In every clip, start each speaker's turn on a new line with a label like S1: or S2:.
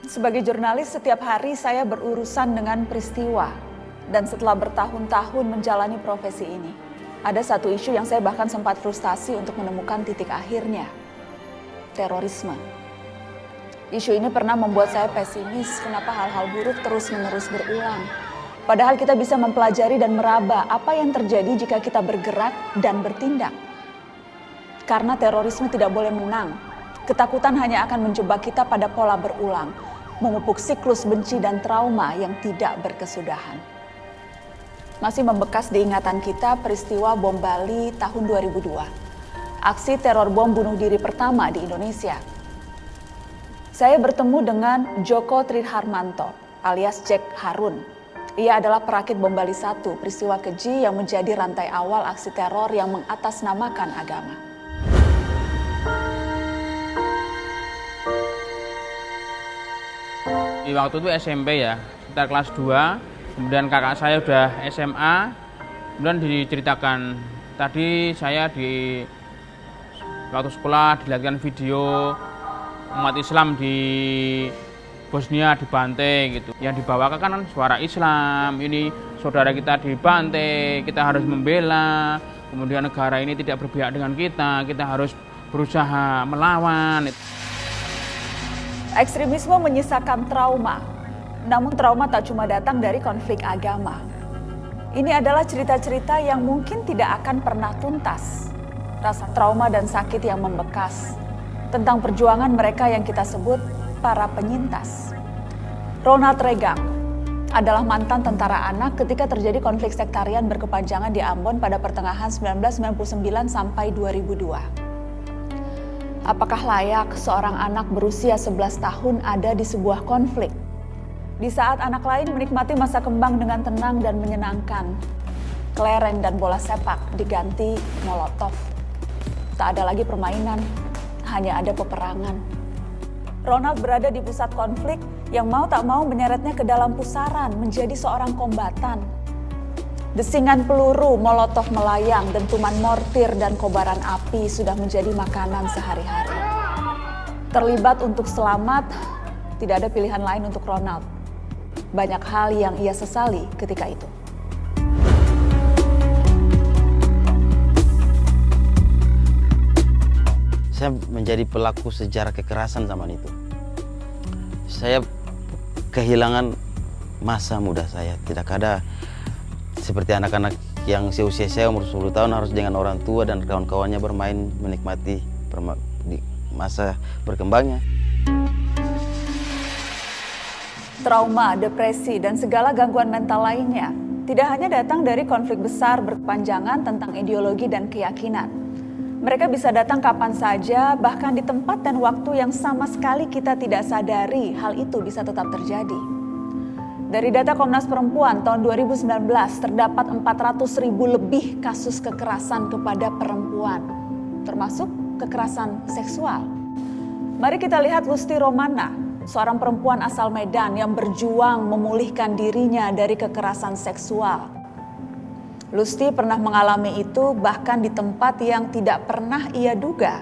S1: Sebagai jurnalis, setiap hari saya berurusan dengan peristiwa. Dan setelah bertahun-tahun menjalani profesi ini, ada satu isu yang saya bahkan sempat frustasi untuk menemukan titik akhirnya. Terorisme. Isu ini pernah membuat saya pesimis kenapa hal-hal buruk terus-menerus berulang. Padahal kita bisa mempelajari dan meraba apa yang terjadi jika kita bergerak dan bertindak. Karena terorisme tidak boleh menang. Ketakutan hanya akan menjebak kita pada pola berulang, memupuk siklus benci dan trauma yang tidak berkesudahan. Masih membekas di ingatan kita peristiwa bom Bali tahun 2002. Aksi teror bom bunuh diri pertama di Indonesia. Saya bertemu dengan Joko Triharmanto alias Jack Harun. Ia adalah perakit bom Bali 1, peristiwa keji yang menjadi rantai awal aksi teror yang mengatasnamakan agama.
S2: Di waktu itu SMP ya, sekitar kelas 2, kemudian kakak saya udah SMA, kemudian diceritakan, tadi saya di waktu sekolah dilihatkan video umat Islam di Bosnia dibantai gitu. Yang dibawakan kan suara Islam, ini saudara kita dibantai, kita harus membela, kemudian negara ini tidak berpihak dengan kita harus berusaha melawan.
S1: Ekstremisme menyisakan trauma, namun trauma tak cuma datang dari konflik agama. Ini adalah cerita-cerita yang mungkin tidak akan pernah tuntas. Rasa trauma dan sakit yang membekas, tentang perjuangan mereka yang kita sebut para penyintas. Ronald Reagan adalah mantan tentara anak ketika terjadi konflik sektarian berkepanjangan di Ambon pada pertengahan 1999 sampai 2002. Apakah layak seorang anak berusia 11 tahun ada di sebuah konflik? Di saat anak lain menikmati masa kembang dengan tenang dan menyenangkan, kelereng dan bola sepak diganti molotov. Tak ada lagi permainan, hanya ada peperangan. Ronald berada di pusat konflik yang mau tak mau menyeretnya ke dalam pusaran menjadi seorang kombatan. Desingan peluru, molotov melayang, dentuman mortir dan kobaran api sudah menjadi makanan sehari-hari. Terlibat untuk selamat, tidak ada pilihan lain untuk Ronald. Banyak hal yang ia sesali ketika itu.
S3: Saya menjadi pelaku sejarah kekerasan zaman itu. Saya kehilangan masa muda saya. Tidak ada seperti anak-anak yang seusia saya umur 10 tahun harus dengan orang tua dan kawan-kawannya bermain menikmati di masa berkembangnya.
S1: Trauma, depresi, dan segala gangguan mental lainnya tidak hanya datang dari konflik besar berkepanjangan tentang ideologi dan keyakinan. Mereka bisa datang kapan saja, bahkan di tempat dan waktu yang sama sekali kita tidak sadari hal itu bisa tetap terjadi. Dari data Komnas Perempuan tahun 2019, terdapat 400.000 lebih kasus kekerasan kepada perempuan, termasuk kekerasan seksual. Mari kita lihat Lusti Romana, seorang perempuan asal Medan yang berjuang memulihkan dirinya dari kekerasan seksual. Lusti pernah mengalami itu bahkan di tempat yang tidak pernah ia duga.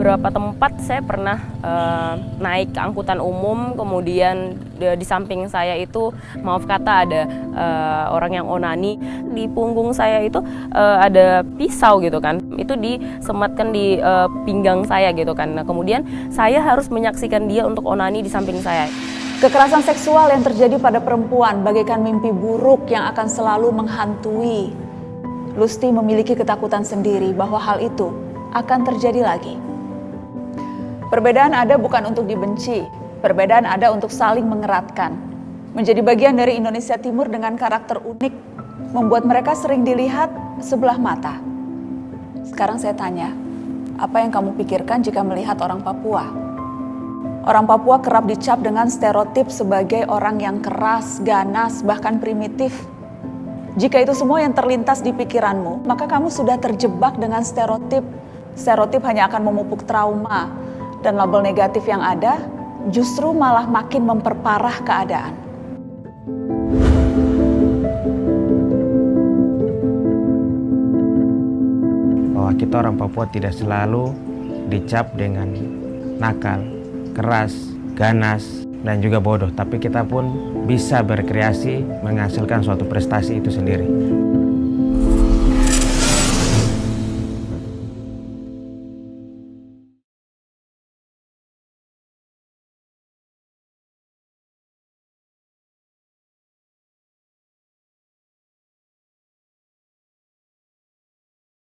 S4: Beberapa tempat saya pernah naik ke angkutan umum, kemudian di samping saya itu maaf kata ada orang yang onani. Di punggung saya itu ada pisau gitu kan, itu disematkan di pinggang saya gitu kan. Nah, kemudian saya harus menyaksikan dia untuk onani di samping saya.
S1: Kekerasan seksual yang terjadi pada perempuan bagaikan mimpi buruk yang akan selalu menghantui. Lusti memiliki ketakutan sendiri bahwa hal itu akan terjadi lagi. Perbedaan ada bukan untuk dibenci, perbedaan ada untuk saling mengeratkan. Menjadi bagian dari Indonesia Timur dengan karakter unik, membuat mereka sering dilihat sebelah mata. Sekarang saya tanya, apa yang kamu pikirkan jika melihat orang Papua? Orang Papua kerap dicap dengan stereotip sebagai orang yang keras, ganas, bahkan primitif. Jika itu semua yang terlintas di pikiranmu, maka kamu sudah terjebak dengan stereotip. Stereotip hanya akan memupuk trauma, dan label negatif yang ada justru malah makin memperparah keadaan.
S3: Bahwa
S5: bahwa kita orang Papua tidak selalu dicap dengan nakal, keras, ganas, dan juga bodoh, tapi kita pun bisa berkreasi menghasilkan suatu prestasi itu sendiri.